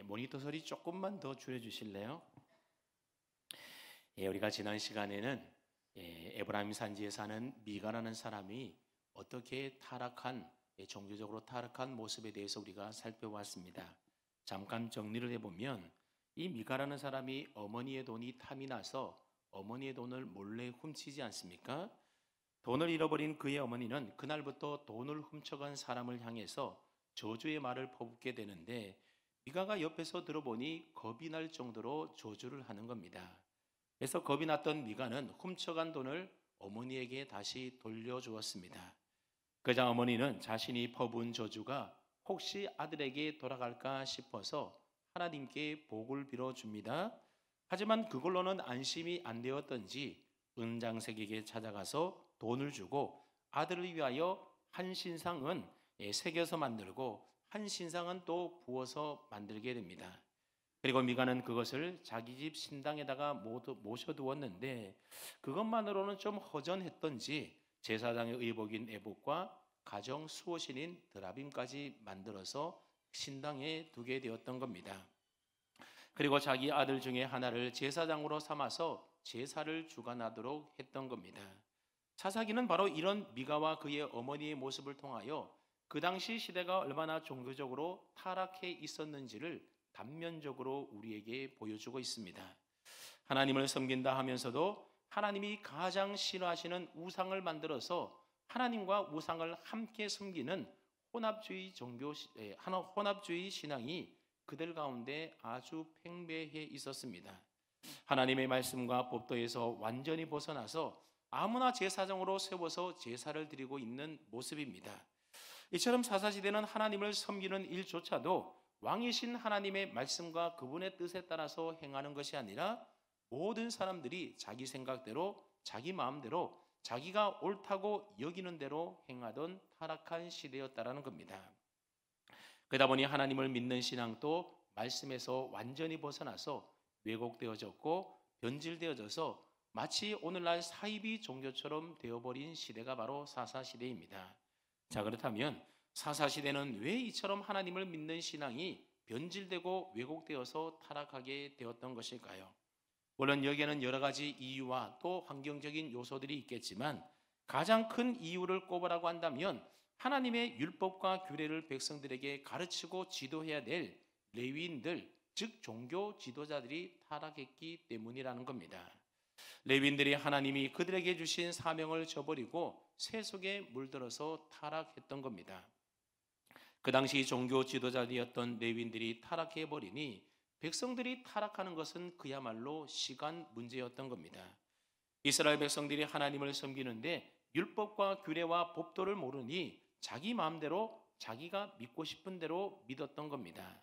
모니터 소리 조금만 더 줄여주실래요? 우리가 지난 시간에는 에브라임 산지에 사는 미가라는 사람이 어떻게 종교적으로 타락한 모습에 대해서 우리가 살펴봤습니다. 잠깐 정리를 해보면 이 미가라는 사람이 어머니의 돈이 탐이 나서 어머니의 돈을 몰래 훔치지 않습니까? 돈을 잃어버린 그의 어머니는 그날부터 돈을 훔쳐간 사람을 향해서 저주의 말을 퍼붓게 되는데 미가가 옆에서 들어보니 겁이 날 정도로 저주를 하는 겁니다. 그래서 겁이 났던 미가는 훔쳐간 돈을 어머니에게 다시 돌려주었습니다. 그자 어머니는 자신이 퍼부은 저주가 혹시 아들에게 돌아갈까 싶어서 하나님께 복을 빌어줍니다. 하지만 그걸로는 안심이 안 되었던지 은장색에게 찾아가서 돈을 주고 아들을 위하여 한 신상은 새겨서 만들고 한 신상은 또 부어서 만들게 됩니다. 그리고 미가는 그것을 자기 집 신당에다가 모셔두었는데 그것만으로는 좀 허전했던지 제사장의 의복인 에봇과 가정 수호신인 드라빔까지 만들어서 신당에 두게 되었던 겁니다. 그리고 자기 아들 중에 하나를 제사장으로 삼아서 제사를 주관하도록 했던 겁니다. 사사기는 바로 이런 미가와 그의 어머니의 모습을 통하여 그 당시 시대가 얼마나 종교적으로 타락해 있었는지를 단면적으로 우리에게 보여주고 있습니다. 하나님을 섬긴다 하면서도 하나님이 가장 싫어하시는 우상을 만들어서 하나님과 우상을 함께 섬기는 혼합주의 신앙이 그들 가운데 아주 팽배해 있었습니다. 하나님의 말씀과 법도에서 완전히 벗어나서 아무나 제사장으로 세워서 제사를 드리고 있는 모습입니다. 이처럼 사사시대는 하나님을 섬기는 일조차도 왕이신 하나님의 말씀과 그분의 뜻에 따라서 행하는 것이 아니라 모든 사람들이 자기 생각대로 자기 마음대로 자기가 옳다고 여기는 대로 행하던 타락한 시대였다라는 겁니다. 그러다 보니 하나님을 믿는 신앙도 말씀에서 완전히 벗어나서 왜곡되어졌고 변질되어져서 마치 오늘날 사이비 종교처럼 되어버린 시대가 바로 사사시대입니다. 자, 그렇다면 사사시대는 왜 이처럼 하나님을 믿는 신앙이 변질되고 왜곡되어서 타락하게 되었던 것일까요? 물론 여기에는 여러 가지 이유와 또 환경적인 요소들이 있겠지만 가장 큰 이유를 꼽으라고 한다면 하나님의 율법과 규례를 백성들에게 가르치고 지도해야 될 레위인들, 즉 종교 지도자들이 타락했기 때문이라는 겁니다. 레위인들이 하나님이 그들에게 주신 사명을 저버리고 세속에 물들어서 타락했던 겁니다. 그 당시 종교 지도자들이었던 레위인들이 타락해버리니 백성들이 타락하는 것은 그야말로 시간 문제였던 겁니다. 이스라엘 백성들이 하나님을 섬기는데 율법과 규례와 법도를 모르니 자기 마음대로 자기가 믿고 싶은 대로 믿었던 겁니다.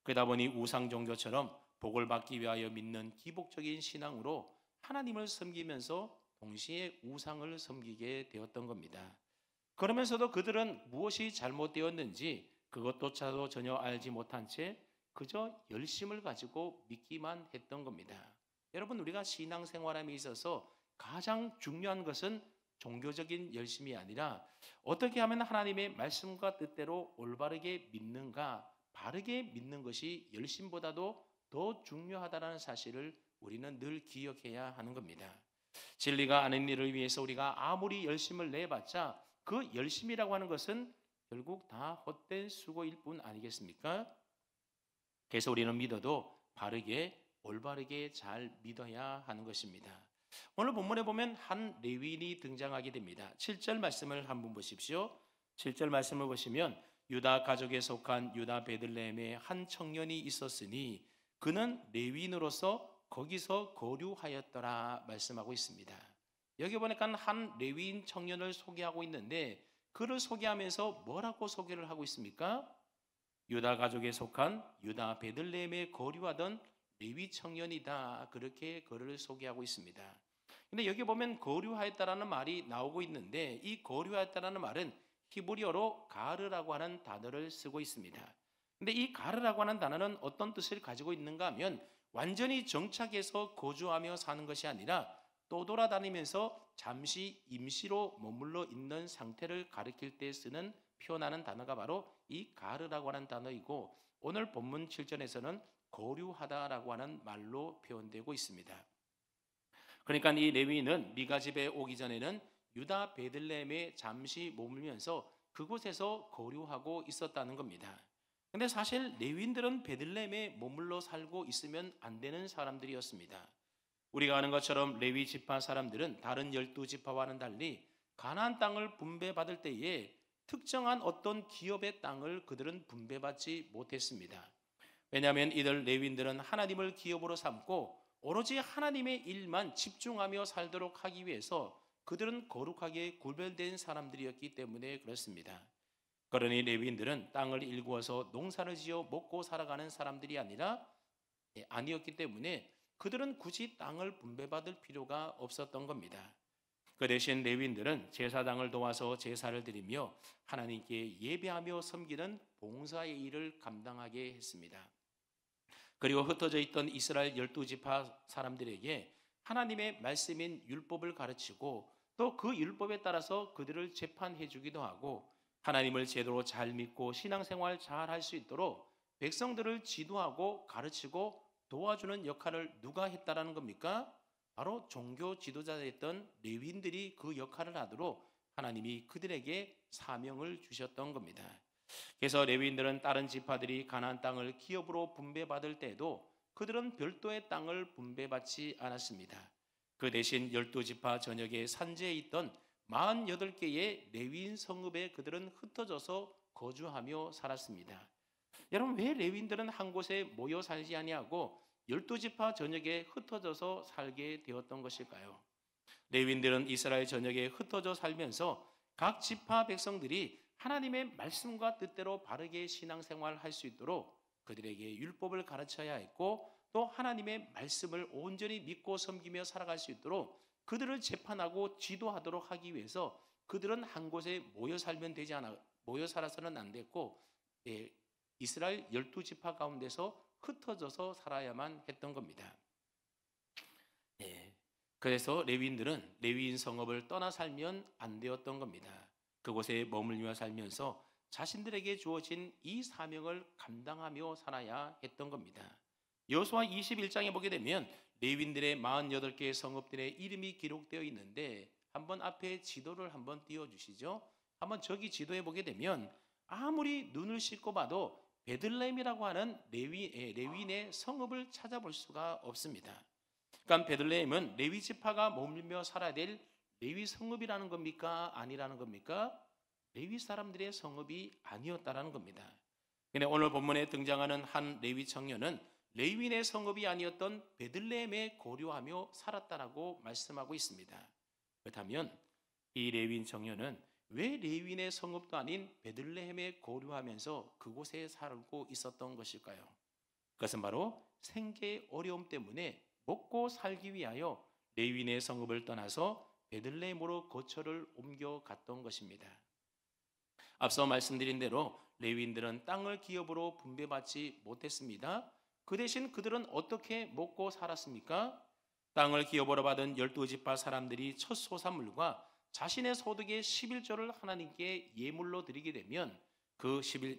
그러다 보니 우상 종교처럼 복을 받기 위하여 믿는 기복적인 신앙으로 하나님을 섬기면서 동시에 우상을 섬기게 되었던 겁니다. 그러면서도 그들은 무엇이 잘못되었는지 그것조차도 전혀 알지 못한 채 그저 열심을 가지고 믿기만 했던 겁니다. 여러분, 우리가 신앙생활함에 있어서 가장 중요한 것은 종교적인 열심이 아니라 어떻게 하면 하나님의 말씀과 뜻대로 올바르게 믿는가, 바르게 믿는 것이 열심보다도 더 중요하다는 사실을 우리는 늘 기억해야 하는 겁니다. 진리가 아닌 일을 위해서 우리가 아무리 열심을 내봤자 그 열심이라고 하는 것은 결국 다 헛된 수고일 뿐 아니겠습니까? 그래서 우리는 믿어도 바르게 올바르게 잘 믿어야 하는 것입니다. 오늘 본문에 보면 한 레위인이 등장하게 됩니다. 7절 말씀을 한번 보십시오. 7절 말씀을 보시면 유다 가족에 속한 유다 베들레헴에 한 청년이 있었으니 그는 레위인으로서 거기서 거류하였더라 말씀하고 있습니다. 여기 보니까 한 레위인 청년을 소개하고 있는데 그를 소개하면서 뭐라고 소개를 하고 있습니까? 유다 가족에 속한 유다 베들레헴에 거류하던 레위 청년이다, 그렇게 그를 소개하고 있습니다. 근데 여기 보면 거류하였다라는 말이 나오고 있는데 이 거류하였다라는 말은 히브리어로 가르라고 하는 단어를 쓰고 있습니다. 근데 이 가르라고 하는 단어는 어떤 뜻을 가지고 있는가 하면 완전히 정착해서 거주하며 사는 것이 아니라 떠돌아다니면서 잠시 임시로 머물러 있는 상태를 가리킬 때 쓰는 표현하는 단어가 바로 이 가르라고 하는 단어이고, 오늘 본문 7절에서는 거류하다라고 하는 말로 표현되고 있습니다. 그러니까 이 레위인은 미가 집에 오기 전에는 유다 베들레헴에 잠시 머물면서 그곳에서 거류하고 있었다는 겁니다. 근데 사실 레위인들은 베들레헴에 머물러 살고 있으면 안 되는 사람들이었습니다. 우리가 아는 것처럼 레위 지파 사람들은 다른 12지파와는 달리 가나안 땅을 분배받을 때에 특정한 어떤 기업의 땅을 그들은 분배받지 못했습니다. 왜냐하면 이들 레위인들은 하나님을 기업으로 삼고 오로지 하나님의 일만 집중하며 살도록 하기 위해서 그들은 거룩하게 구별된 사람들이었기 때문에 그렇습니다. 그러니 레위인들은 땅을 일구어서 농사를 지어 먹고 살아가는 사람들이 아니었기 때문에 그들은 굳이 땅을 분배받을 필요가 없었던 겁니다. 그 대신 레위인들은 제사장을 도와서 제사를 드리며 하나님께 예배하며 섬기는 봉사의 일을 감당하게 했습니다. 그리고 흩어져 있던 이스라엘 12지파 사람들에게 하나님의 말씀인 율법을 가르치고 또 그 율법에 따라서 그들을 재판해 주기도 하고 하나님을 제대로 잘 믿고 신앙생활 잘 할 수 있도록 백성들을 지도하고 가르치고 도와주는 역할을 누가 했다라는 겁니까? 바로 종교 지도자였던 레위인들이 그 역할을 하도록 하나님이 그들에게 사명을 주셨던 겁니다. 그래서 레위인들은 다른 지파들이 가나안 땅을 기업으로 분배받을 때에도 그들은 별도의 땅을 분배받지 않았습니다. 그 대신 12지파 전역의 산지에 있던 48개의 레위인 성읍에 그들은 흩어져서 거주하며 살았습니다. 여러분, 왜 레위인들은 한 곳에 모여 살지 아니하고 12지파 전역에 흩어져서 살게 되었던 것일까요? 레위인들은 이스라엘 전역에 흩어져 살면서 각 지파 백성들이 하나님의 말씀과 뜻대로 바르게 신앙생활할 수 있도록 그들에게 율법을 가르쳐야 했고 또 하나님의 말씀을 온전히 믿고 섬기며 살아갈 수 있도록 그들을 재판하고 지도하도록 하기 위해서 그들은 한 곳에 모여 살면 되지 않아 모여 살아서는 안 됐고 이스라엘 12지파 가운데서 흩어져서 살아야만 했던 겁니다. 그래서 레위인들은 레위인 성읍을 떠나 살면 안 되었던 겁니다. 그곳에 머물며 살면서 자신들에게 주어진 이 사명을 감당하며 살아야 했던 겁니다. 여호수아 21장에 보게 되면 레위인들의 48개의 성읍들의 이름이 기록되어 있는데 한번 앞에 지도를 한번 띄워주시죠. 한번 저기 지도에 보게 되면 아무리 눈을 씻고 봐도 베들레헴이라고 하는 레위인의 성읍을 찾아볼 수가 없습니다. 그러니까 베들레헴은 레위 지파가 머물며 살아야 될 레위 성읍이라는 겁니까? 아니라는 겁니까? 레위 사람들의 성읍이 아니었다라는 겁니다. 근데 오늘 본문에 등장하는 한 레위 청년은 레위인의 성읍이 아니었던 베들레헴에 거류하며 살았다라고 말씀하고 있습니다. 그렇다면 이 레위인 청년은 왜 레위인의 성읍도 아닌 베들레헴에 거류하면서 그곳에 살고 있었던 것일까요? 그것은 바로 생계의 어려움 때문에 먹고 살기 위하여 레위인의 성읍을 떠나서 베들레헴으로 거처를 옮겨갔던 것입니다. 앞서 말씀드린 대로 레위인들은 땅을 기업으로 분배받지 못했습니다. 그 대신 그들은 어떻게 먹고 살았습니까? 땅을 기업으로 받은 12지파 사람들이 첫 소산물과 자신의 소득의 11조를 하나님께 예물로 드리게 되면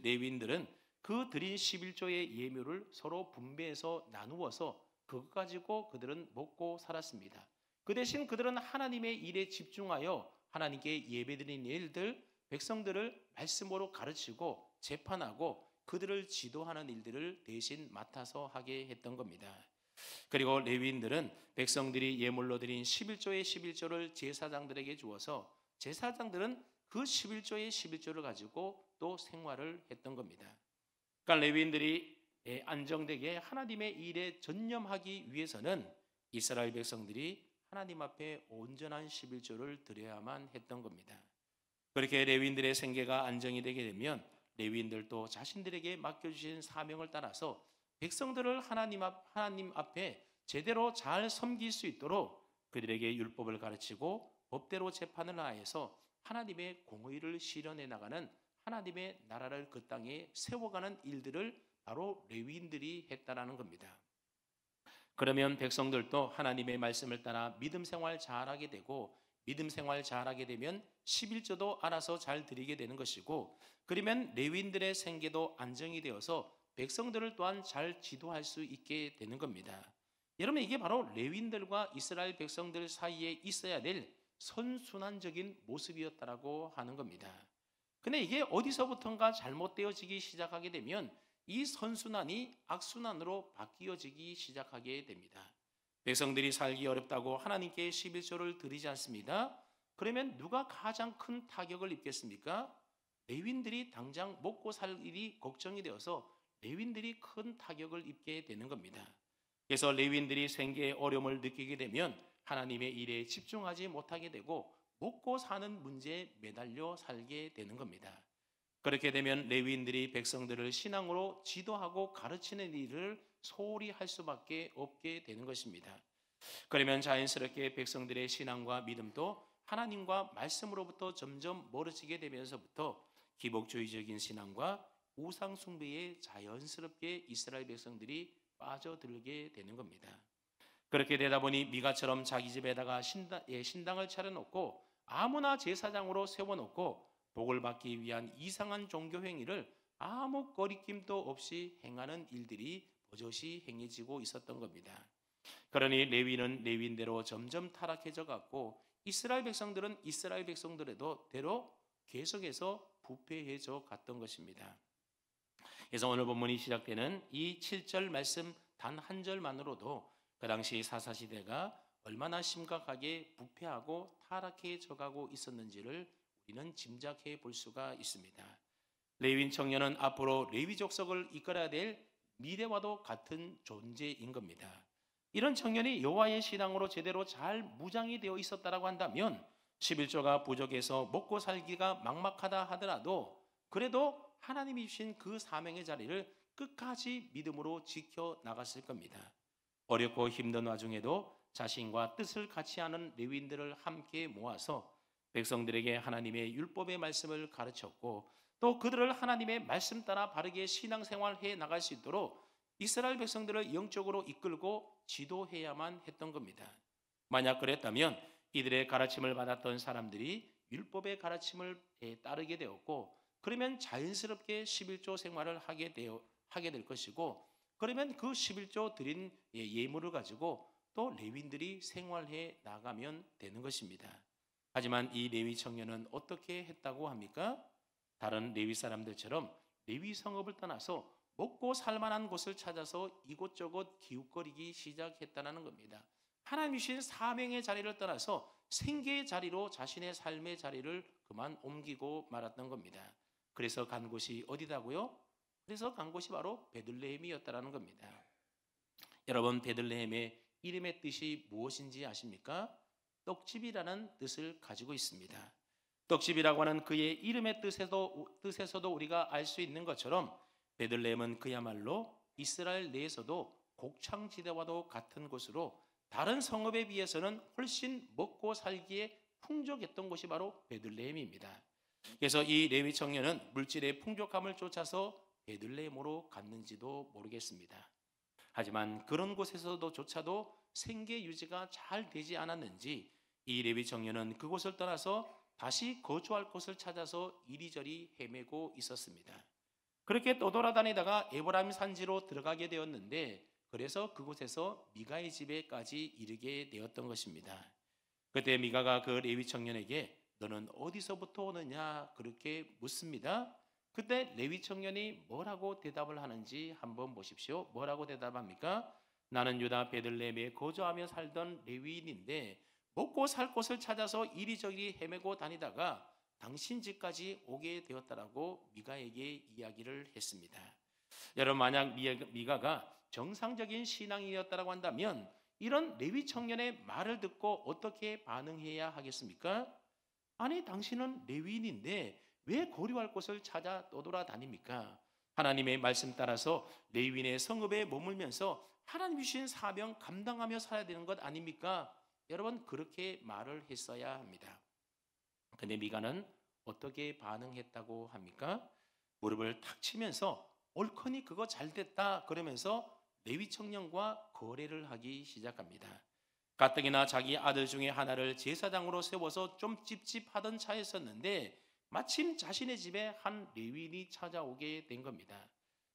레위인들은 그 드린 11조의 예물을 서로 분배해서 나누어서 그것 가지고 그들은 먹고 살았습니다. 그 대신 그들은 하나님의 일에 집중하여 하나님께 예배드리는 일들, 백성들을 말씀으로 가르치고 재판하고 그들을 지도하는 일들을 대신 맡아서 하게 했던 겁니다. 그리고 레위인들은 백성들이 예물로 드린 11조의 11조를 제사장들에게 주어서 제사장들은 그 11조의 11조를 가지고 또 생활을 했던 겁니다. 그러니까 레위인들이 안정되게 하나님의 일에 전념하기 위해서는 이스라엘 백성들이 하나님 앞에 온전한 11조를 드려야만 했던 겁니다. 그렇게 레위인들의 생계가 안정이 되게 되면 레위인들도 자신들에게 맡겨주신 사명을 따라서 백성들을 하나님 앞에 제대로 잘 섬길 수 있도록 그들에게 율법을 가르치고 법대로 재판을 하여서 하나님의 공의를 실현해 나가는 하나님의 나라를 그 땅에 세워가는 일들을 바로 레위인들이 했다라는 겁니다. 그러면 백성들도 하나님의 말씀을 따라 믿음 생활 잘하게 되고 믿음 생활 잘하게 되면 11조도 알아서 잘 드리게 되는 것이고 그러면 레위인들의 생계도 안정이 되어서 백성들을 또한 잘 지도할 수 있게 되는 겁니다. 여러분, 이게 바로 레위인들과 이스라엘 백성들 사이에 있어야 될 선순환적인 모습이었다라고 하는 겁니다. 근데 이게 어디서부턴가 잘못되어지기 시작하게 되면 이 선순환이 악순환으로 바뀌어지기 시작하게 됩니다. 백성들이 살기 어렵다고 하나님께 11조를 드리지 않습니다. 그러면 누가 가장 큰 타격을 입겠습니까? 레위인들이 당장 먹고 살 일이 걱정이 되어서 레위인들이 큰 타격을 입게 되는 겁니다. 그래서 레위인들이 생계의 어려움을 느끼게 되면 하나님의 일에 집중하지 못하게 되고 먹고 사는 문제에 매달려 살게 되는 겁니다. 그렇게 되면 레위인들이 백성들을 신앙으로 지도하고 가르치는 일을 소홀히 할 수밖에 없게 되는 것입니다. 그러면 자연스럽게 백성들의 신앙과 믿음도 하나님과 말씀으로부터 점점 멀어지게 되면서부터 기복주의적인 신앙과 우상 숭배에 자연스럽게 이스라엘 백성들이 빠져들게 되는 겁니다. 그렇게 되다 보니 미가처럼 자기 집에다가 신당을 차려놓고 아무나 제사장으로 세워놓고 복을 받기 위한 이상한 종교 행위를 아무 거리낌도 없이 행하는 일들이 버젓이 행해지고 있었던 겁니다. 그러니 레위는 레위인대로 점점 타락해져 갔고 이스라엘 백성들은 이스라엘 백성들대로 계속해서 부패해져 갔던 것입니다. 그래서 오늘 본문이 시작되는 이 7절 말씀 단 한 절만으로도 그 당시 사사시대가 얼마나 심각하게 부패하고 타락해져 가고 있었는지를 우리는 짐작해 볼 수가 있습니다. 레위인 청년은 앞으로 레위 족속을 이끌어야 될 미래와도 같은 존재인 겁니다. 이런 청년이 여호와의 신앙으로 제대로 잘 무장이 되어 있었다라고 한다면 11조가 부족해서 먹고 살기가 막막하다 하더라도 그래도 하나님이 주신 그 사명의 자리를 끝까지 믿음으로 지켜 나갔을 겁니다. 어렵고 힘든 와중에도 자신과 뜻을 같이 하는 레위인들을 함께 모아서 백성들에게 하나님의 율법의 말씀을 가르쳤고 또 그들을 하나님의 말씀 따라 바르게 신앙생활해 나갈 수 있도록 이스라엘 백성들을 영적으로 이끌고 지도해야만 했던 겁니다. 만약 그랬다면 이들의 가르침을 받았던 사람들이 율법의 가르침을 따르게 되었고 그러면 자연스럽게 11조 생활을 하게 될 것이고 그러면 그 11조 드린 예물을 가지고 또 레위인들이 생활해 나가면 되는 것입니다. 하지만 이 레위 청년은 어떻게 했다고 합니까? 다른 레위 사람들처럼 레위 성읍을 떠나서 먹고 살만한 곳을 찾아서 이곳저곳 기웃거리기 시작했다는 겁니다. 하나님 주신 사명의 자리를 떠나서 생계의 자리로 자신의 삶의 자리를 그만 옮기고 말았던 겁니다. 그래서 간 곳이 어디다고요? 그래서 간 곳이 바로 베들레헴이었다는 겁니다. 여러분, 베들레헴의 이름의 뜻이 무엇인지 아십니까? 떡집이라는 뜻을 가지고 있습니다. 떡집이라고 하는 그의 이름의 뜻에서도 우리가 알 수 있는 것처럼 베들레헴은 그야말로 이스라엘 내에서도 곡창지대와도 같은 곳으로 다른 성읍에 비해서는 훨씬 먹고 살기에 풍족했던 곳이 바로 베들레헴입니다. 그래서 이 레위 청년은 물질의 풍족함을 쫓아서 베들레헴으로 갔는지도 모르겠습니다. 하지만 그런 곳에서조차도 생계 유지가 잘 되지 않았는지 이 레위 청년은 그곳을 떠나서 다시 거주할 곳을 찾아서 이리저리 헤매고 있었습니다. 그렇게 떠돌아다니다가 에브라임 산지로 들어가게 되었는데 그래서 그곳에서 미가의 집에까지 이르게 되었던 것입니다. 그때 미가가 그 레위 청년에게 너는 어디서부터 오느냐 그렇게 묻습니다. 그때 레위 청년이 뭐라고 대답을 하는지 한번 보십시오. 뭐라고 대답합니까? 나는 유다 베들레헴에 거주하며 살던 레위인인데 먹고 살 곳을 찾아서 이리저리 헤매고 다니다가 당신 집까지 오게 되었다라고 미가에게 이야기를 했습니다. 여러분, 만약 미가가 정상적인 신앙이었다라고 한다면 이런 레위 청년의 말을 듣고 어떻게 반응해야 하겠습니까? 아니, 당신은 레위인인데 왜 거류할 곳을 찾아 떠돌아다닙니까? 하나님의 말씀 따라서 레위인의 성읍에 머물면서 하나님 주신 사명 감당하며 살아야 되는 것 아닙니까? 여러분, 그렇게 말을 했어야 합니다. 근데 미가는 어떻게 반응했다고 합니까? 무릎을 탁 치면서 옳거니 그거 잘됐다 그러면서 레위 청년과 거래를 하기 시작합니다. 가뜩이나 자기 아들 중에 하나를 제사장으로 세워서 좀 찝찝하던 차였었는데 마침 자신의 집에 한 레위인이 찾아오게 된 겁니다.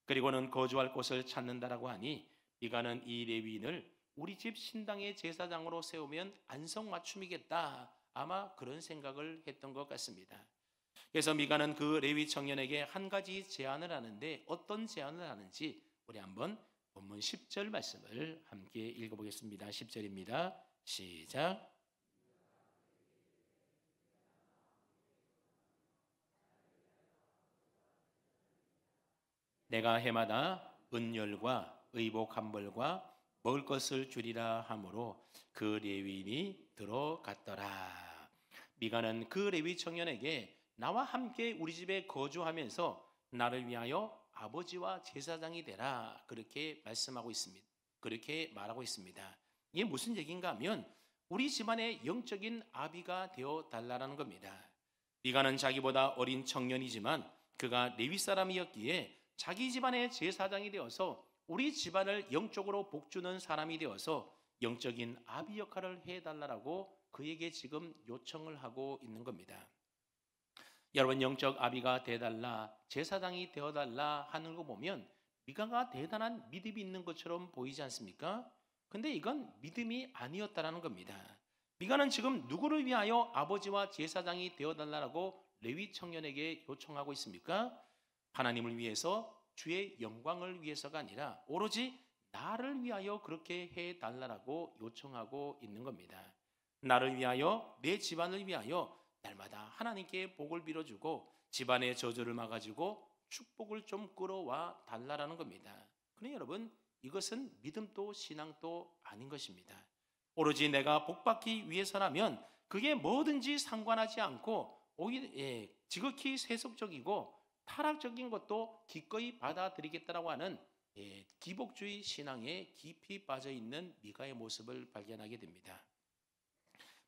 그리고는 거주할 곳을 찾는다라고 하니 미가는 이 레위인을 우리 집 신당의 제사장으로 세우면 안성맞춤이겠다. 아마 그런 생각을 했던 것 같습니다. 그래서 미가는 그 레위 청년에게 한 가지 제안을 하는데 어떤 제안을 하는지 우리 한번 본문 10절 말씀을 함께 읽어보겠습니다. 10절입니다. 시작. 내가 해마다 은열과 의복 한 벌과 먹을 것을 주리라 하므로 그 레위인이 들어갔더라. 미가는 그 레위 청년에게 나와 함께 우리 집에 거주하면서 나를 위하여 아버지와 제사장이 되라 그렇게 말씀하고 있습니다. 그렇게 말하고 있습니다. 이게 무슨 얘기인가 하면 우리 집안의 영적인 아비가 되어 달라는 겁니다. 미가는 자기보다 어린 청년이지만 그가 레위 사람이었기에 자기 집안의 제사장이 되어서 우리 집안을 영적으로 복주는 사람이 되어서 영적인 아비 역할을 해달라고 그에게 지금 요청을 하고 있는 겁니다. 여러분, 영적 아비가 되달라, 제사장이 되어달라 하는 거 보면 미가가 대단한 믿음이 있는 것처럼 보이지 않습니까? 근데 이건 믿음이 아니었다라는 겁니다. 미가는 지금 누구를 위하여 아버지와 제사장이 되어달라고 레위 청년에게 요청하고 있습니까? 하나님을 위해서, 주의 영광을 위해서가 아니라 오로지 나를 위하여 그렇게 해달라고 요청하고 있는 겁니다. 나를 위하여, 내 집안을 위하여 날마다 하나님께 복을 빌어주고 집안의 저주를 막아주고 축복을 좀 끌어와 달라라는 겁니다. 그러니 여러분, 이것은 믿음도 신앙도 아닌 것입니다. 오로지 내가 복받기 위해서라면 그게 뭐든지 상관하지 않고 오히려 지극히 세속적이고 타락적인 것도 기꺼이 받아들이겠다라고 하는 기복주의 신앙에 깊이 빠져있는 미가의 모습을 발견하게 됩니다.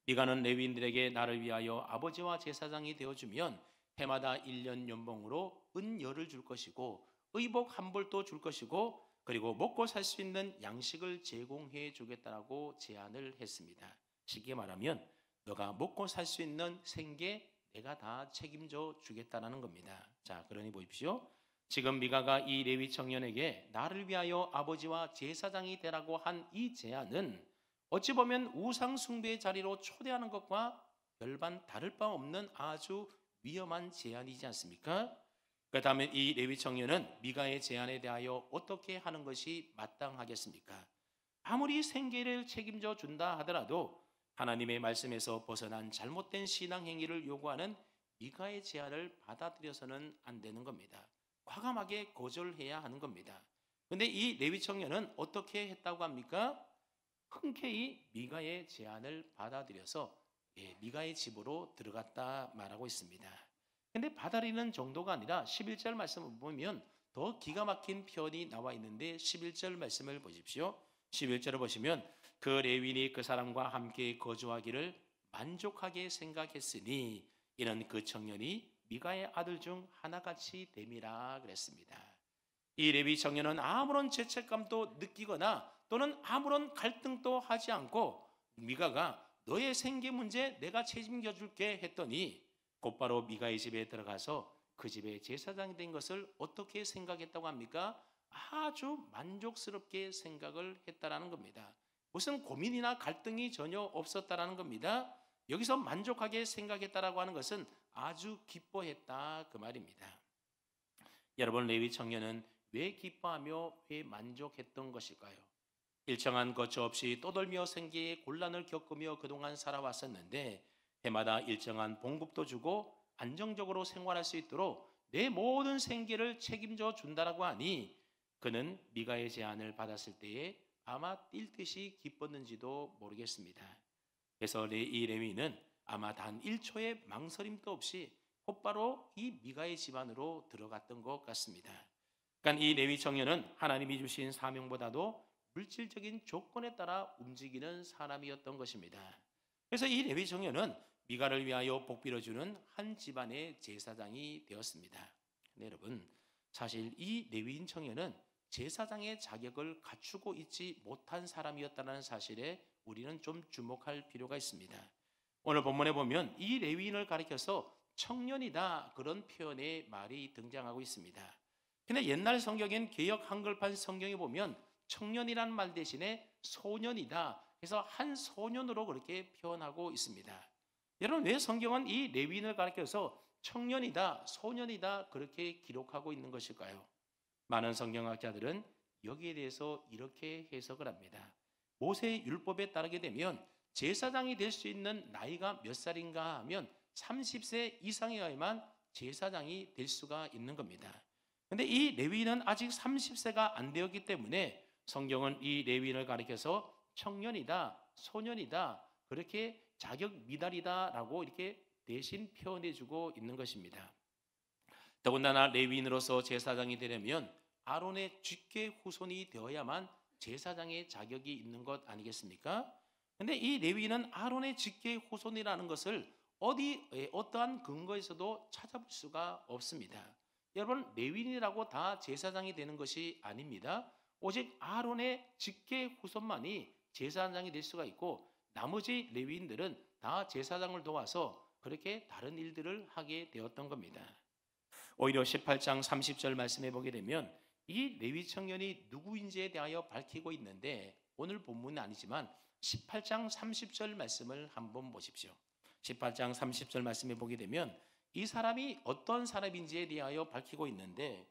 미가는 레위인들에게 나를 위하여 아버지와 제사장이 되어주면 해마다 1년 연봉으로 은열을 줄 것이고 의복 한 벌도 줄 것이고 그리고 먹고 살 수 있는 양식을 제공해 주겠다라고 제안을 했습니다. 쉽게 말하면 너가 먹고 살 수 있는 생계 내가 다 책임져 주겠다라는 겁니다. 자, 그러니 보십시오. 지금 미가가 이 레위 청년에게 나를 위하여 아버지와 제사장이 되라고 한 이 제안은 어찌 보면 우상 숭배의 자리로 초대하는 것과 별반 다를 바 없는 아주 위험한 제안이지 않습니까? 그렇다면 이 레위 청년은 미가의 제안에 대하여 어떻게 하는 것이 마땅하겠습니까? 아무리 생계를 책임져 준다 하더라도 하나님의 말씀에서 벗어난 잘못된 신앙 행위를 요구하는 미가의 제안을 받아들여서는 안 되는 겁니다. 과감하게 거절해야 하는 겁니다. 그런데 이 레위 청년은 어떻게 했다고 합니까? 흔쾌히 미가의 제안을 받아들여서 미가의 집으로 들어갔다 말하고 있습니다. 근데 받아들이는 정도가 아니라 11절 말씀을 보면 더 기가 막힌 표현이 나와 있는데 11절 말씀을 보십시오. 11절을 보시면 그 레위인이 그 사람과 함께 거주하기를 만족하게 생각했으니 이는 그 청년이 미가의 아들 중 하나같이 됨이라 그랬습니다. 이 레위 청년은 아무런 죄책감도 느끼거나 또는 아무런 갈등도 하지 않고 미가가 너의 생계 문제 내가 책임져 줄게 했더니 곧바로 미가의 집에 들어가서 그 집의 제사장이 된 것을 어떻게 생각했다고 합니까? 아주 만족스럽게 생각을 했다라는 겁니다. 무슨 고민이나 갈등이 전혀 없었다라는 겁니다. 여기서 만족하게 생각했다라고 하는 것은 아주 기뻐했다 그 말입니다. 여러분, 레위 청년은 왜 기뻐하며 왜 만족했던 것일까요? 일정한 거처 없이 떠돌며 생계의 곤란을 겪으며 그동안 살아왔었는데 해마다 일정한 봉급도 주고 안정적으로 생활할 수 있도록 내 모든 생계를 책임져 준다라고 하니 그는 미가의 제안을 받았을 때에 아마 뛸 듯이 기뻤는지도 모르겠습니다. 그래서 이 레위는 아마 단 1초의 망설임도 없이 곧바로 이 미가의 집안으로 들어갔던 것 같습니다. 그러니까 이 레위 청년은 하나님이 주신 사명보다도 물질적인 조건에 따라 움직이는 사람이었던 것입니다. 그래서 이 레위 청년은 미가를 위하여 복 빌어주는 한 집안의 제사장이 되었습니다. 네, 여러분, 사실 이 레위인 청년은 제사장의 자격을 갖추고 있지 못한 사람이었다는 사실에 우리는 좀 주목할 필요가 있습니다. 오늘 본문에 보면 이 레위인을 가리켜서 청년이다 그런 표현의 말이 등장하고 있습니다. 근데 옛날 성경엔 개역 한글판 성경에 보면 청년이라는 말 대신에 소년이다 해서 한 소년으로 그렇게 표현하고 있습니다. 여러분, 왜 성경은 이 레위인을 가리켜서 청년이다, 소년이다 그렇게 기록하고 있는 것일까요? 많은 성경학자들은 여기에 대해서 이렇게 해석을 합니다. 모세의 율법에 따르게 되면 제사장이 될 수 있는 나이가 몇 살인가 하면 30세 이상이어야만 제사장이 될 수가 있는 겁니다. 근데 이 레위인은 아직 30세가 안 되었기 때문에 성경은 이 레위인을 가리켜서 청년이다, 소년이다, 그렇게 자격 미달이다라고 이렇게 대신 표현해주고 있는 것입니다. 더군다나 레위인으로서 제사장이 되려면 아론의 직계 후손이 되어야만 제사장의 자격이 있는 것 아니겠습니까? 근데 이 레위인은 아론의 직계 후손이라는 것을 어떠한 근거에서도 찾아볼 수가 없습니다. 여러분, 레위인이라고 다 제사장이 되는 것이 아닙니다. 오직 아론의 직계 후손만이 제사장이 될 수가 있고 나머지 레위인들은 다 제사장을 도와서 그렇게 다른 일들을 하게 되었던 겁니다. 오히려 18장 30절 말씀해 보게 되면 이 레위 청년이 누구인지에 대하여 밝히고 있는데 오늘 본문은 아니지만 18장 30절 말씀을 한번 보십시오. 18장 30절 말씀해 보게 되면 이 사람이 어떤 사람인지에 대하여 밝히고 있는데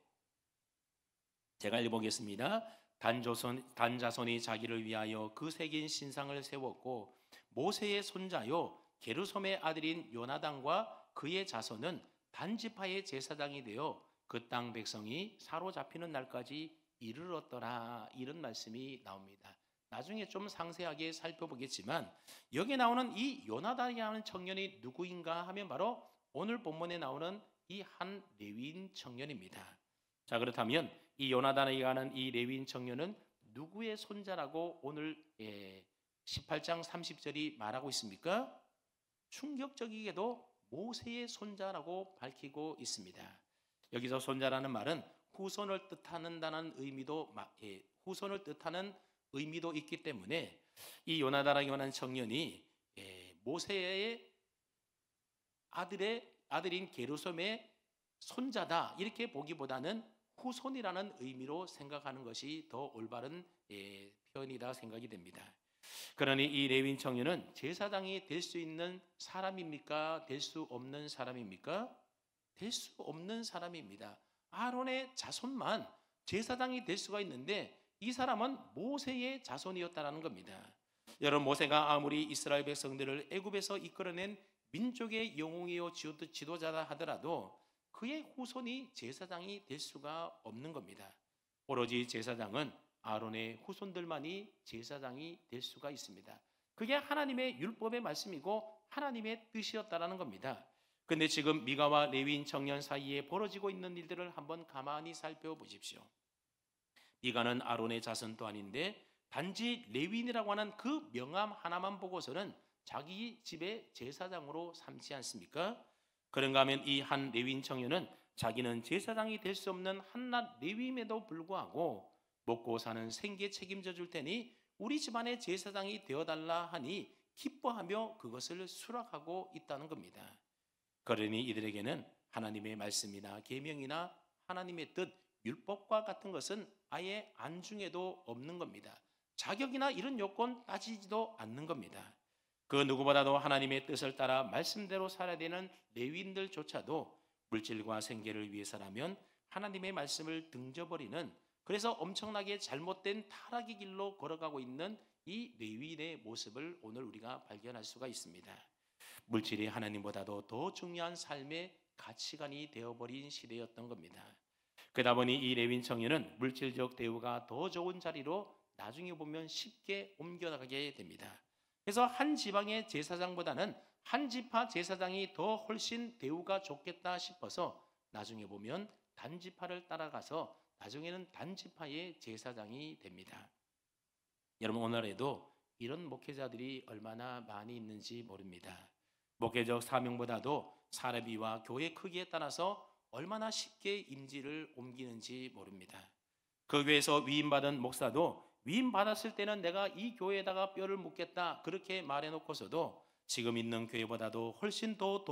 제가 읽어보겠습니다. 단자손이 자기를 위하여 그 새긴 신상을 세웠고 모세의 손자요 게르솜의 아들인 요나단과 그의 자손은 단지파의 제사장이 되어 그 땅 백성이 사로잡히는 날까지 이르렀더라. 이런 말씀이 나옵니다. 나중에 좀 상세하게 살펴보겠지만 여기 나오는 이 요나단이라는 청년이 누구인가 하면 바로 오늘 본문에 나오는 이 한 레위인 청년입니다. 자, 그렇다면 이 요나단에게 가는 이 레위인 청년은 누구의 손자라고 오늘 18장 30절이 말하고 있습니까? 충격적이게도 모세의 손자라고 밝히고 있습니다. 여기서 손자라는 말은 후손을 뜻하는다는 후손을 뜻하는 의미도 있기 때문에 이 요나단에게 관한 청년이 모세의 아들인 게르솜의 손자다 이렇게 보기보다는 후손이라는 의미로 생각하는 것이 더 올바른 표현이다 생각이 됩니다. 그러니 이 레위인 청년은 제사장이 될 수 있는 사람입니까? 될 수 없는 사람입니까? 될 수 없는 사람입니다. 아론의 자손만 제사장이 될 수가 있는데 이 사람은 모세의 자손이었다는 겁니다. 여러분, 모세가 아무리 이스라엘 백성들을 애굽에서 이끌어낸 민족의 영웅이요 지도자다 하더라도 그의 후손이 제사장이 될 수가 없는 겁니다. 오로지 제사장은 아론의 후손들만이 제사장이 될 수가 있습니다. 그게 하나님의 율법의 말씀이고 하나님의 뜻이었다라는 겁니다. 근데 지금 미가와 레위인 청년 사이에 벌어지고 있는 일들을 한번 가만히 살펴보십시오. 미가는 아론의 자손도 아닌데 단지 레위인이라고 하는 그 명함 하나만 보고서는 자기 집의 제사장으로 삼지 않습니까? 그런가 하면 이 한 레위인 청년은 자기는 제사장이 될 수 없는 한낱 레위임에도 불구하고 먹고 사는 생계 책임져 줄 테니 우리 집안의 제사장이 되어달라 하니 기뻐하며 그것을 수락하고 있다는 겁니다. 그러니 이들에게는 하나님의 말씀이나 계명이나 하나님의 뜻, 율법과 같은 것은 아예 안중에도 없는 겁니다. 자격이나 이런 요건 따지지도 않는 겁니다. 그 누구보다도 하나님의 뜻을 따라 말씀대로 살아야 되는 레위인들조차도 물질과 생계를 위해서라면 하나님의 말씀을 등져버리는, 그래서 엄청나게 잘못된 타락의 길로 걸어가고 있는 이 레위인의 모습을 오늘 우리가 발견할 수가 있습니다. 물질이 하나님보다도 더 중요한 삶의 가치관이 되어버린 시대였던 겁니다. 그러다 보니 이 레위인 청년은 물질적 대우가 더 좋은 자리로 나중에 보면 쉽게 옮겨나가게 됩니다. 그래서 한 지방의 제사장보다는 한 지파 제사장이 더 훨씬 대우가 좋겠다 싶어서 나중에 보면 단지파를 따라가서 나중에는 단지파의 제사장이 됩니다. 여러분, 오늘에도 이런 목회자들이 얼마나 많이 있는지 모릅니다. 목회적 사명보다도 사례비와 교회 크기에 따라서 얼마나 쉽게 임지를 옮기는지 모릅니다. 그 교회에서 위임받은 목사도 위임받았을 때는 내가 이 교회에다가 뼈를 묻겠다 그렇게 말해놓고서도 지금 있는 교회보다도 훨씬 더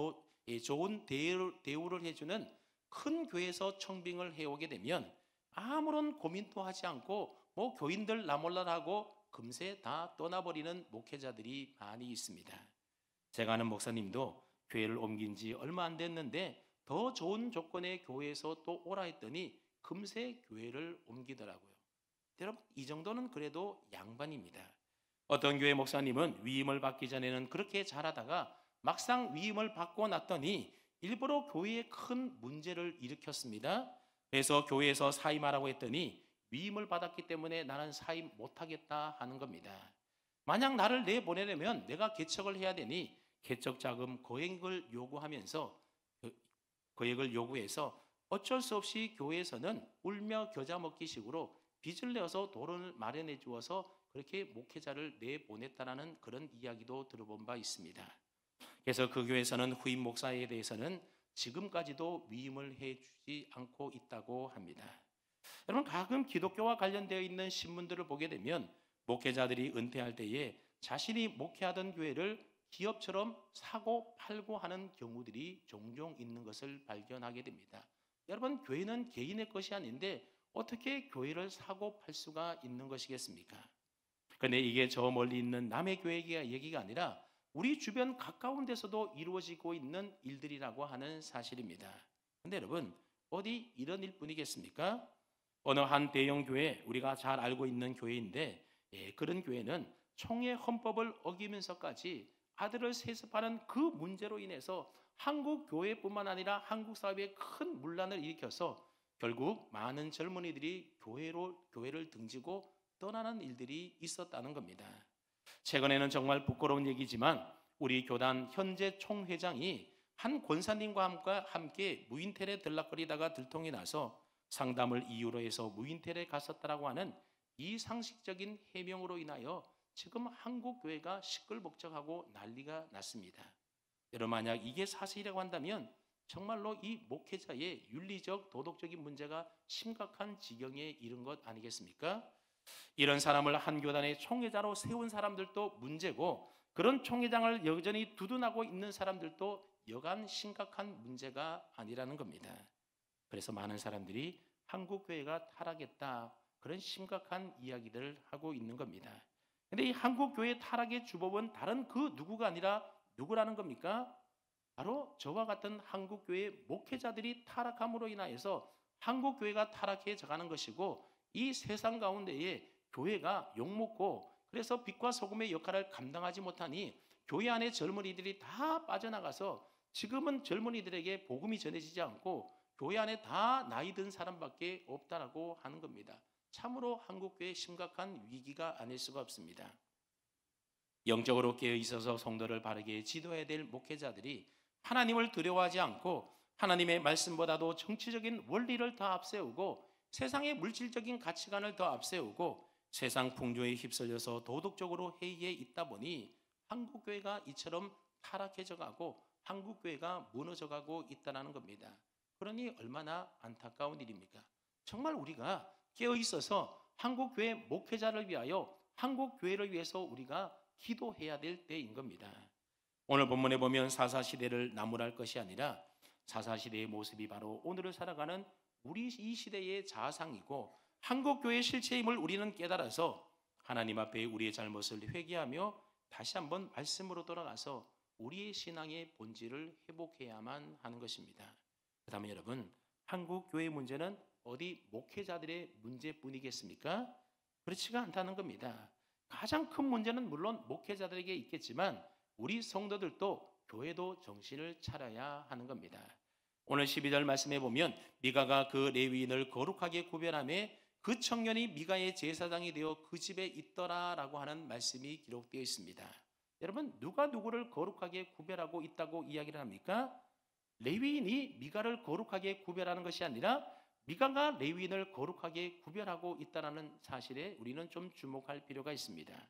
좋은 대우를 해주는 큰 교회에서 청빙을 해오게 되면 아무런 고민도 하지 않고 교인들 나몰라라고 금세 다 떠나버리는 목회자들이 많이 있습니다. 제가 아는 목사님도 교회를 옮긴 지 얼마 안 됐는데 더 좋은 조건의 교회에서 또 오라 했더니 금세 교회를 옮기더라고요. 여러분, 이 정도는 그래도 양반입니다. 어떤 교회 목사님은 위임을 받기 전에는 그렇게 잘하다가 막상 위임을 받고 났더니 일부러 교회에 큰 문제를 일으켰습니다. 그래서 교회에서 사임하라고 했더니 위임을 받았기 때문에 나는 사임 못하겠다 하는 겁니다. 만약 나를 내보내려면 내가 개척을 해야 되니 개척 자금 거액을 요구해서 어쩔 수 없이 교회에서는 울며 겨자 먹기식으로 빚을 내어서 돈을 마련해 주어서 그렇게 목회자를 내보냈다라는 그런 이야기도 들어본 바 있습니다. 그래서 그 교회에서는 후임 목사에 대해서는 지금까지도 위임을 해주지 않고 있다고 합니다. 여러분, 가끔 기독교와 관련되어 있는 신문들을 보게 되면 목회자들이 은퇴할 때에 자신이 목회하던 교회를 기업처럼 사고 팔고 하는 경우들이 종종 있는 것을 발견하게 됩니다. 여러분, 교회는 개인의 것이 아닌데 어떻게 교회를 사고 팔 수가 있는 것이겠습니까? 그런데 이게 저 멀리 있는 남의 교회 얘기가 아니라 우리 주변 가까운 데서도 이루어지고 있는 일들이라고 하는 사실입니다. 그런데 여러분, 어디 이런 일뿐이겠습니까? 어느 한 대형 교회, 우리가 잘 알고 있는 교회인데 그런 교회는 총회 헌법을 어기면서까지 아들을 세습하는 그 문제로 인해서 한국 교회뿐만 아니라 한국 사회에 큰 문란을 일으켜서 결국 많은 젊은이들이 교회를 등지고 떠나는 일들이 있었다는 겁니다. 최근에는 정말 부끄러운 얘기지만 우리 교단 현재 총회장이 한 권사님과 함께 무인텔에 들락거리다가 들통이 나서 상담을 이유로 해서 무인텔에 갔었다라고 하는 이 상식적인 해명으로 인하여 지금 한국 교회가 시끌벅적하고 난리가 났습니다. 여러분, 만약 이게 사실이라고 한다면 정말로 이 목회자의 윤리적 도덕적인 문제가 심각한 지경에 이른 것 아니겠습니까? 이런 사람을 한 교단의 총회자로 세운 사람들도 문제고 그런 총회장을 여전히 두둔하고 있는 사람들도 여간 심각한 문제가 아니라는 겁니다. 그래서 많은 사람들이 한국 교회가 타락했다, 그런 심각한 이야기들을 하고 있는 겁니다. 근데 이 한국 교회 타락의 주범은 다른 그 누구가 아니라 누구라는 겁니까? 바로 저와 같은 한국 교회 목회자들이 타락함으로 인하여서 한국 교회가 타락해져 가는 것이고, 이 세상 가운데에 교회가 욕먹고 그래서 빛과 소금의 역할을 감당하지 못하니 교회 안에 젊은이들이 다 빠져나가서 지금은 젊은이들에게 복음이 전해지지 않고 교회 안에 다 나이 든 사람밖에 없다라고 하는 겁니다. 참으로 한국교회에 심각한 위기가 아닐 수가 없습니다. 영적으로 깨어 있어서 성도를 바르게 지도해야 될 목회자들이 하나님을 두려워하지 않고 하나님의 말씀보다도 정치적인 원리를 더 앞세우고 세상의 물질적인 가치관을 더 앞세우고 세상 풍조에 휩쓸려서 도덕적으로 해이해 있다 보니 한국교회가 이처럼 타락해져 가고 한국교회가 무너져 가고 있다는 겁니다. 그러니 얼마나 안타까운 일입니까? 정말 우리가 깨어 있어서 한국교회 목회자를 위하여 한국교회를 위해서 우리가 기도해야 될 때인 겁니다. 오늘 본문에 보면 사사시대를 나무랄 것이 아니라 사사시대의 모습이 바로 오늘을 살아가는 우리 이 시대의 자상이고 한국교회의 실체임을 우리는 깨달아서 하나님 앞에 우리의 잘못을 회개하며 다시 한번 말씀으로 돌아가서 우리의 신앙의 본질을 회복해야만 하는 것입니다. 그다음에 여러분, 한국교회의 문제는 어디 목회자들의 문제뿐이겠습니까? 그렇지가 않다는 겁니다. 가장 큰 문제는 물론 목회자들에게 있겠지만 우리 성도들도 교회도 정신을 차려야 하는 겁니다. 오늘 12절 말씀에 보면 미가가 그 레위인을 거룩하게 구별하며 그 청년이 미가의 제사장이 되어 그 집에 있더라라고 하는 말씀이 기록되어 있습니다. 여러분, 누가 누구를 거룩하게 구별하고 있다고 이야기를 합니까? 레위인이 미가를 거룩하게 구별하는 것이 아니라 미가가 레위인을 거룩하게 구별하고 있다는 사실에 우리는 좀 주목할 필요가 있습니다.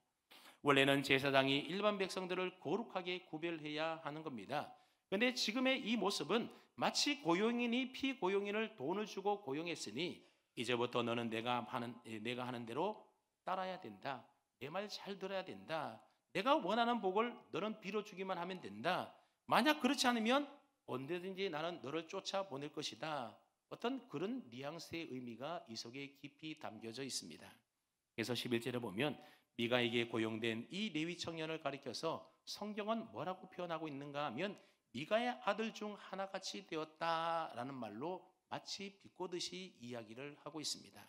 원래는 제사장이 일반 백성들을 거룩하게 구별해야 하는 겁니다. 그런데 지금의 이 모습은 마치 고용인이 피고용인을 돈을 주고 고용했으니 이제부터 너는 내가 하는 대로 따라야 된다. 내 말 잘 들어야 된다. 내가 원하는 복을 너는 빌어주기만 하면 된다. 만약 그렇지 않으면 언제든지 나는 너를 쫓아보낼 것이다. 어떤 그런 뉘앙스의 의미가 이 속에 깊이 담겨져 있습니다. 그래서 11절에 보면 미가에게 고용된 이 레위 청년을 가리켜서 성경은 뭐라고 표현하고 있는가 하면 미가의 아들 중 하나같이 되었다라는 말로 마치 비꼬듯이 이야기를 하고 있습니다.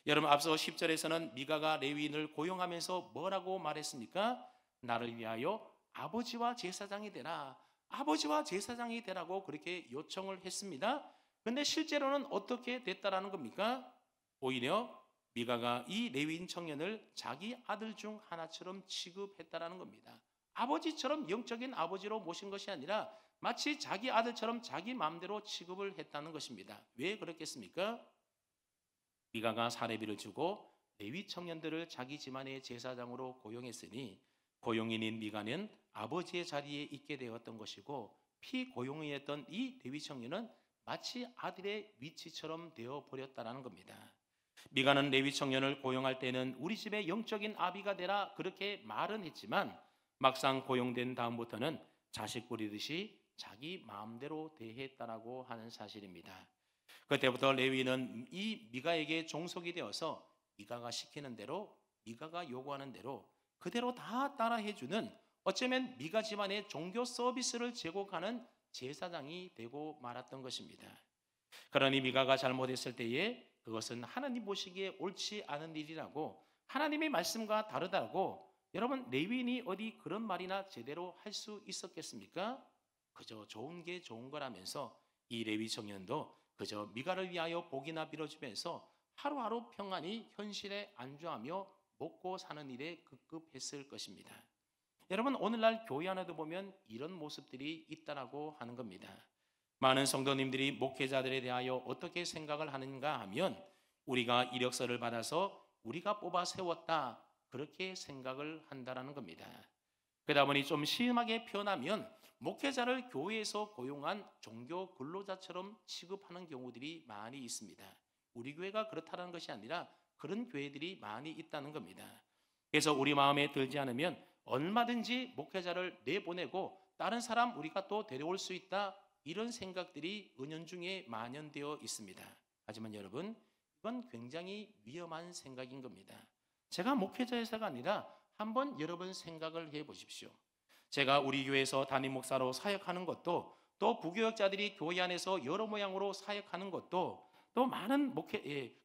여러분, 앞서 10절에서는 미가가 레위인을 고용하면서 뭐라고 말했습니까? 나를 위하여 아버지와 제사장이 되라. 아버지와 제사장이 되라고 그렇게 요청을 했습니다. 근데 실제로는 어떻게 됐다라는 겁니까? 오히려 미가가 이 레위인 청년을 자기 아들 중 하나처럼 취급했다라는 겁니다. 아버지처럼 영적인 아버지로 모신 것이 아니라 마치 자기 아들처럼 자기 마음대로 취급을 했다는 것입니다. 왜 그렇겠습니까? 미가가 사례비를 주고 레위 청년들을 자기 집안의 제사장으로 고용했으니 고용인인 미가는 아버지의 자리에 있게 되었던 것이고 피고용이었던 이 레위 청년은 마치 아들의 위치처럼 되어 버렸다는 겁니다. 미가는 레위 청년을 고용할 때는 우리 집의 영적인 아비가 되라 그렇게 말은 했지만 막상 고용된 다음부터는 자식 부리듯이 자기 마음대로 대했다라고 하는 사실입니다. 그때부터 레위는 이 미가에게 종속이 되어서 미가가 시키는 대로, 미가가 요구하는 대로 그대로 다 따라해주는, 어쩌면 미가 집안의 종교 서비스를 제공하는 제사장이 되고 말았던 것입니다. 그러니 미가가 잘못했을 때에 그것은 하나님 보시기에 옳지 않은 일이라고, 하나님의 말씀과 다르다고 여러분, 레위인이 어디 그런 말이나 제대로 할 수 있었겠습니까? 그저 좋은 게 좋은 거라면서 이 레위 청년도 그저 미가를 위하여 복이나 빌어주면서 하루하루 평안히 현실에 안주하며 먹고 사는 일에 급급했을 것입니다. 여러분, 오늘날 교회 안에도 보면 이런 모습들이 있다라고 하는 겁니다. 많은 성도님들이 목회자들에 대하여 어떻게 생각을 하는가 하면 우리가 이력서를 받아서 우리가 뽑아 세웠다 그렇게 생각을 한다라는 겁니다. 그러다 보니 좀 심하게 표현하면 목회자를 교회에서 고용한 종교 근로자처럼 취급하는 경우들이 많이 있습니다. 우리 교회가 그렇다는 것이 아니라 그런 교회들이 많이 있다는 겁니다. 그래서 우리 마음에 들지 않으면 얼마든지 목회자를 내보내고 다른 사람 우리가 또 데려올 수 있다, 이런 생각들이 은연중에 만연되어 있습니다. 하지만 여러분, 이건 굉장히 위험한 생각인 겁니다. 제가 목회자에서가 아니라 한번 여러분 생각을 해보십시오. 제가 우리 교회에서 담임 목사로 사역하는 것도, 또 부교역자들이 교회 안에서 여러 모양으로 사역하는 것도, 또 많은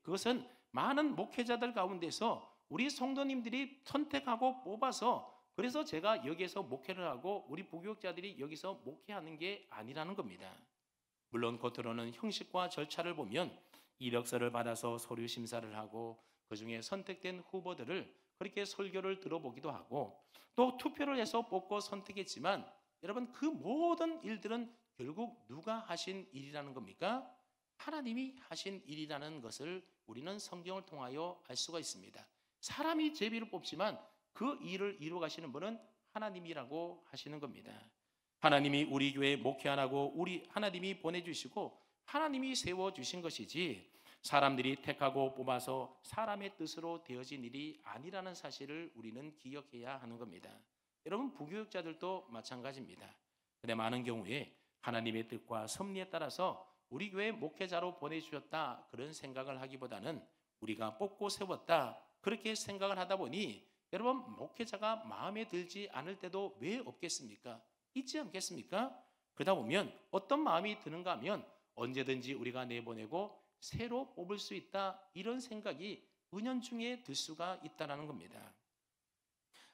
그것은 많은 목회자들 가운데서 우리 성도님들이 선택하고 뽑아서, 그래서 제가 여기에서 목회를 하고 우리 부교역자들이 여기서 목회하는 게 아니라는 겁니다. 물론 겉으로는 형식과 절차를 보면 이력서를 받아서 서류 심사를 하고 그 중에 선택된 후보들을 그렇게 설교를 들어보기도 하고 또 투표를 해서 뽑고 선택했지만 여러분, 그 모든 일들은 결국 누가 하신 일이라는 겁니까? 하나님이 하신 일이라는 것을 우리는 성경을 통하여 알 수가 있습니다. 사람이 제비를 뽑지만 그 일을 이루어 가시는 분은 하나님이라고 하시는 겁니다. 하나님이 우리 교회에 목회하라고 하나님이 보내주시고 하나님이 세워주신 것이지 사람들이 택하고 뽑아서 사람의 뜻으로 되어진 일이 아니라는 사실을 우리는 기억해야 하는 겁니다. 여러분, 부교육자들도 마찬가지입니다. 근데 많은 경우에 하나님의 뜻과 섭리에 따라서 우리 교회 목회자로 보내주셨다 그런 생각을 하기보다는 우리가 뽑고 세웠다 그렇게 생각을 하다 보니 여러분, 목회자가 마음에 들지 않을 때도 왜 없겠습니까? 있지 않겠습니까? 그러다 보면 어떤 마음이 드는가 하면 언제든지 우리가 내보내고 새로 뽑을 수 있다, 이런 생각이 은연중에 들 수가 있다는 겁니다.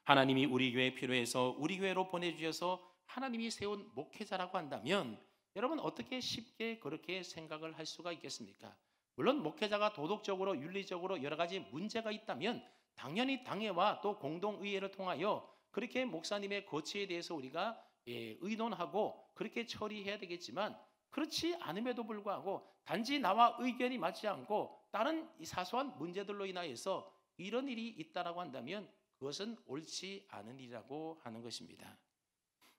하나님이 우리 교회에 필요해서 우리 교회로 보내주셔서 하나님이 세운 목회자라고 한다면 여러분, 어떻게 쉽게 그렇게 생각을 할 수가 있겠습니까? 물론 목회자가 도덕적으로 윤리적으로 여러 가지 문제가 있다면 당연히 당회와 또 공동의회를 통하여 그렇게 목사님의 거취에 대해서 우리가 의논하고 그렇게 처리해야 되겠지만, 그렇지 않음에도 불구하고 단지 나와 의견이 맞지 않고 다른 사소한 문제들로 인하여서 이런 일이 있다라고 한다면 그것은 옳지 않은 일이라고 하는 것입니다.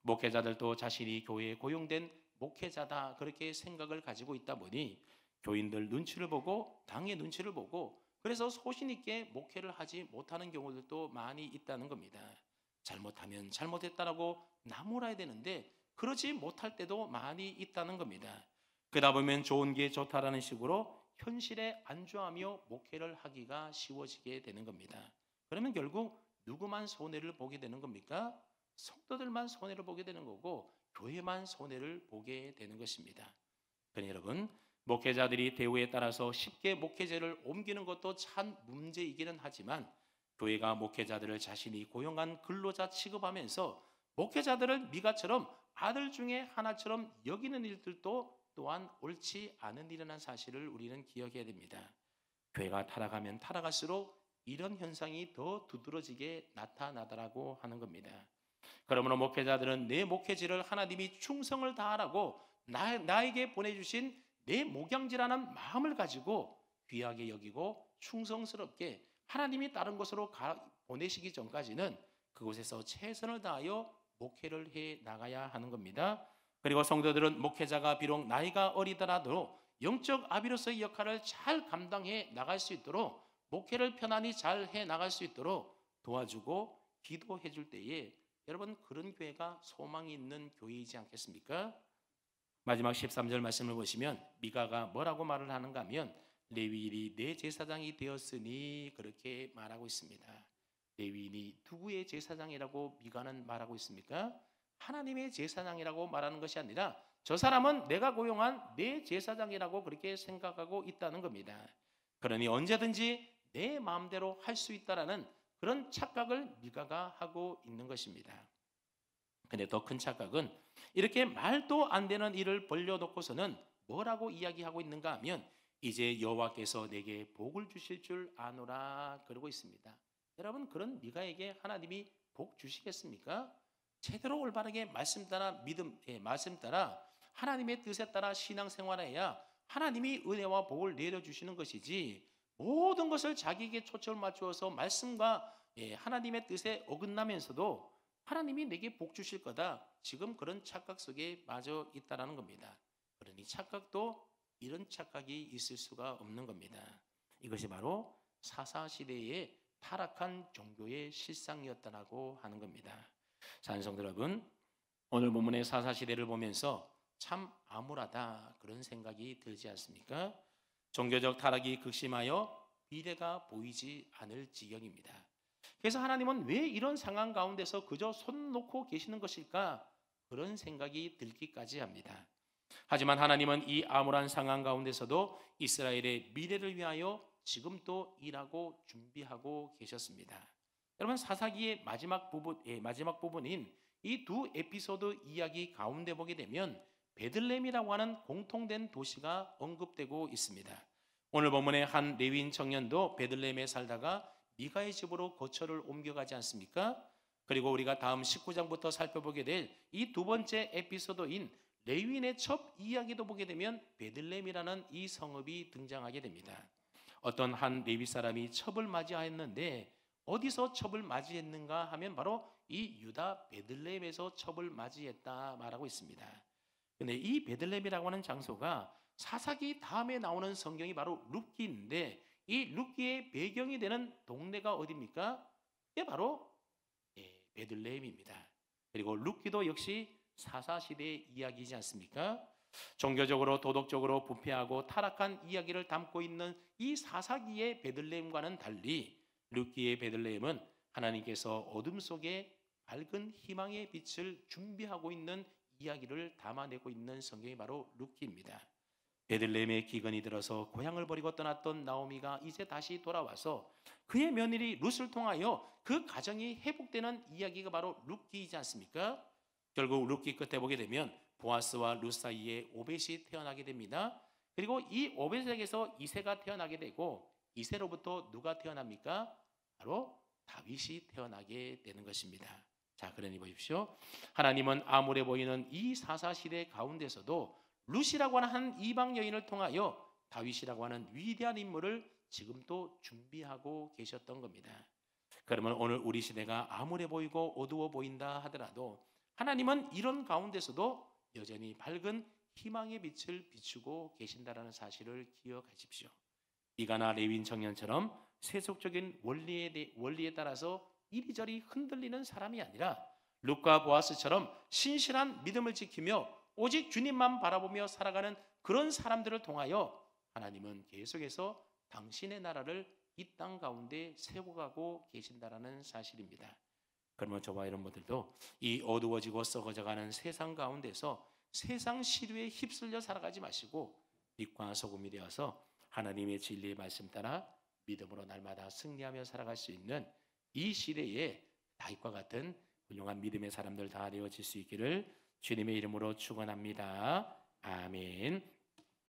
목회자들도 자신이 교회에 고용된 목회자다 그렇게 생각을 가지고 있다 보니 교인들 눈치를 보고 당의 눈치를 보고 그래서 소신 있게 목회를 하지 못하는 경우들도 많이 있다는 겁니다. 잘못하면 잘못했다라고 나무라야 되는데 그러지 못할 때도 많이 있다는 겁니다. 그러다 보면 좋은 게 좋다라는 식으로 현실에 안주하며 목회를 하기가 쉬워지게 되는 겁니다. 그러면 결국 누구만 손해를 보게 되는 겁니까? 성도들만 손해를 보게 되는 거고 교회만 손해를 보게 되는 것입니다. 그러니 여러분, 목회자들이 대우에 따라서 쉽게 목회제를 옮기는 것도 참 문제이기는 하지만 교회가 목회자들을 자신이 고용한 근로자 취급하면서 목회자들을 미가처럼 아들 중에 하나처럼 여기는 일들도 또한 옳지 않은 일이라는 사실을 우리는 기억해야 됩니다. 교회가 타락하면 타락할수록 이런 현상이 더 두드러지게 나타나더라고 하는 겁니다. 그러므로 목회자들은 내 목회지를 하나님이 충성을 다하라고 나에게 보내주신 내 목양지라는 마음을 가지고 귀하게 여기고 충성스럽게 하나님이 다른 곳으로 보내시기 전까지는 그곳에서 최선을 다하여 목회를 해 나가야 하는 겁니다. 그리고 성도들은 목회자가 비록 나이가 어리더라도 영적 아비로서의 역할을 잘 감당해 나갈 수 있도록 목회를 편안히 잘 해 나갈 수 있도록 도와주고 기도해 줄 때에 여러분 그런 교회가 소망이 있는 교회이지 않겠습니까? 마지막 13절 말씀을 보시면 미가가 뭐라고 말을 하는가 하면 레위인이 내 제사장이 되었으니 그렇게 말하고 있습니다. 레위인이 누구의 제사장이라고 미가는 말하고 있습니까? 하나님의 제사장이라고 말하는 것이 아니라 저 사람은 내가 고용한 내 제사장이라고 그렇게 생각하고 있다는 겁니다. 그러니 언제든지 내 마음대로 할 수 있다라는 그런 착각을 미가가 하고 있는 것입니다. 근데 더 큰 착각은 이렇게 말도 안 되는 일을 벌려놓고서는 뭐라고 이야기하고 있는가 하면 이제 여호와께서 내게 복을 주실 줄 아노라 그러고 있습니다. 여러분 그런 미가에게 하나님이 복 주시겠습니까? 제대로 올바르게 말씀 따라 말씀 따라 하나님의 뜻에 따라 신앙생활해야 하나님이 은혜와 복을 내려주시는 것이지 모든 것을 자기에게 초점을 맞추어서 말씀과 하나님의 뜻에 어긋나면서도 하나님이 내게 복 주실 거다. 지금 그런 착각 속에 빠져 있다는 겁니다. 그러니 착각도 이런 착각이 있을 수가 없는 겁니다. 이것이 바로 사사시대의 타락한 종교의 실상이었다고 하는 겁니다. 찬성들 여러분, 오늘 본문의 사사시대를 보면서 참 암울하다 그런 생각이 들지 않습니까? 종교적 타락이 극심하여 미래가 보이지 않을 지경입니다. 그래서 하나님은 왜 이런 상황 가운데서 그저 손 놓고 계시는 것일까? 그런 생각이 들기까지 합니다. 하지만 하나님은 이 암울한 상황 가운데서도 이스라엘의 미래를 위하여 지금도 일하고 준비하고 계셨습니다. 여러분 사사기의 마지막 부분인 이 두 에피소드 이야기 가운데 보게 되면 베들레헴이라고 하는 공통된 도시가 언급되고 있습니다. 오늘 본문의 한 레위인 청년도 베들레헴에 살다가 미가의 집으로 거처를 옮겨가지 않습니까? 그리고 우리가 다음 19장부터 살펴보게 될 이 두 번째 에피소드인 레위인의 첩 이야기도 보게 되면 베들레헴이라는 이 성읍이 등장하게 됩니다. 어떤 한 레위 사람이 첩을 맞이하였는데 어디서 첩을 맞이했는가 하면 바로 이 유다 베들레헴에서 첩을 맞이했다 말하고 있습니다. 근데 이 베들레헴이라고 하는 장소가 사사기 다음에 나오는 성경이 바로 룻기인데 이 룻기의 배경이 되는 동네가 어디입니까? 이게 바로 베들레헴입니다. 그리고 룻기도 역시 사사시대의 이야기이지 않습니까? 종교적으로 도덕적으로 부패하고 타락한 이야기를 담고 있는 이 사사기의 베들레헴과는 달리 룻기의 베들레헴은 하나님께서 어둠 속에 밝은 희망의 빛을 준비하고 있는 이야기를 담아내고 있는 성경이 바로 룻기입니다. 베들레헴에 기근이 들어서 고향을 버리고 떠났던 나오미가 이제 다시 돌아와서 그의 며느리 룻을 통하여 그 가정이 회복되는 이야기가 바로 룻기이지 않습니까? 결국 룻기 끝에 보게 되면 보아스와 룻 사이에 오벳이 태어나게 됩니다. 그리고 이 오벳에게서 이새가 태어나게 되고 이새로부터 누가 태어납니까? 바로 다윗이 태어나게 되는 것입니다. 자, 그러니 보십시오. 하나님은 암울해 보이는 이 사사시대 가운데서도 룻이라고 하는 한 이방 여인을 통하여 다윗이라고 하는 위대한 인물을 지금도 준비하고 계셨던 겁니다. 그러면 오늘 우리 시대가 암울해 보이고 어두워 보인다 하더라도 하나님은 이런 가운데서도 여전히 밝은 희망의 빛을 비추고 계신다라는 사실을 기억하십시오. 미가나 레위인 청년처럼 세속적인 원리에 따라서 이리저리 흔들리는 사람이 아니라 룻과 보아스처럼 신실한 믿음을 지키며 오직 주님만 바라보며 살아가는 그런 사람들을 통하여 하나님은 계속해서 당신의 나라를 이 땅 가운데 세워가고 계신다라는 사실입니다. 그러면 저와 여러분들도 이 어두워지고 썩어져가는 세상 가운데서 세상 시류에 휩쓸려 살아가지 마시고 빛과 소금이 되어서 하나님의 진리의 말씀 따라 믿음으로 날마다 승리하며 살아갈 수 있는 이 시대에 다윗과 같은 훌륭한 믿음의 사람들 다 되어질 수 있기를 주님의 이름으로 축원합니다. 아멘.